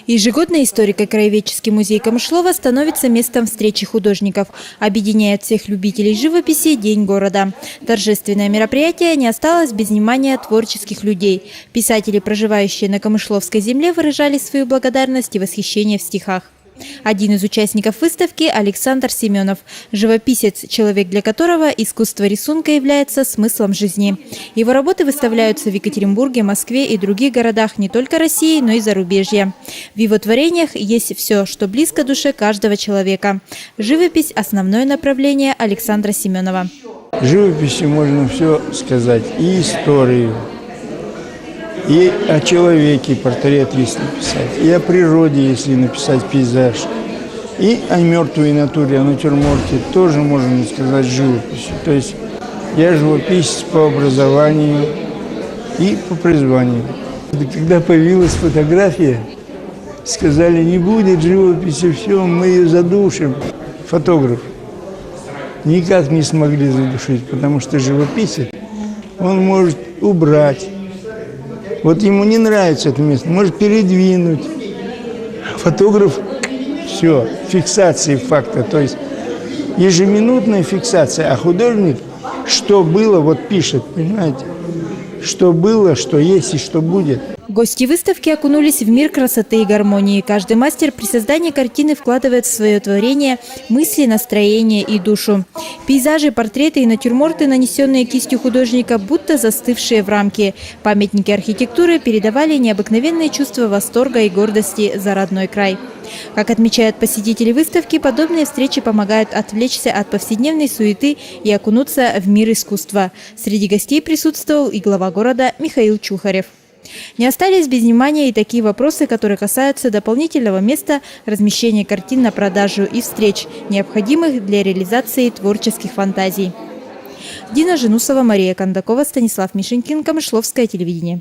Ежегодно историко-краеведческий музей Камышлова становится местом встречи художников. Объединяет всех любителей живописи День города. Торжественное мероприятие не осталось без внимания творческих людей. Писатели, проживающие на Камышловской земле, выражали свою благодарность и восхищение в стихах. Один из участников выставки – Александр Семенов. Живописец, человек, для которого искусство рисунка является смыслом жизни. Его работы выставляются в Екатеринбурге, Москве и других городах не только России, но и зарубежья. В его творениях есть все, что близко душе каждого человека. Живопись – основное направление Александра Семенова. В живописи можно все сказать, и историю, и о человеке портрет, если написать, и о природе, если написать пейзаж, и о мертвой натуре, о натюрморте тоже можно сказать живописью. То есть я живописец по образованию и по призванию. Когда появилась фотография, сказали, не будет живописи, все, мы ее задушим. Фотограф никак не смогли задушить, потому что живописец, он может убрать. Вот ему не нравится это место, может передвинуть. Фотограф – все, фиксация факта, то есть ежеминутная фиксация, а художник, что было, вот пишет, понимаете, что было, что есть и что будет. Гости выставки окунулись в мир красоты и гармонии. Каждый мастер при создании картины вкладывает в свое творение мысли, настроение и душу. Пейзажи, портреты и натюрморты, нанесенные кистью художника, будто застывшие в рамке. Памятники архитектуры передавали необыкновенные чувства восторга и гордости за родной край. Как отмечают посетители выставки, подобные встречи помогают отвлечься от повседневной суеты и окунуться в мир искусства. Среди гостей присутствовал и глава города Михаил Чухарев. Не остались без внимания и такие вопросы, которые касаются дополнительного места размещения картин на продажу и встреч, необходимых для реализации творческих фантазий. Дина Женусова, Мария Кондакова, Станислав Мишенькин, Камышловское телевидение.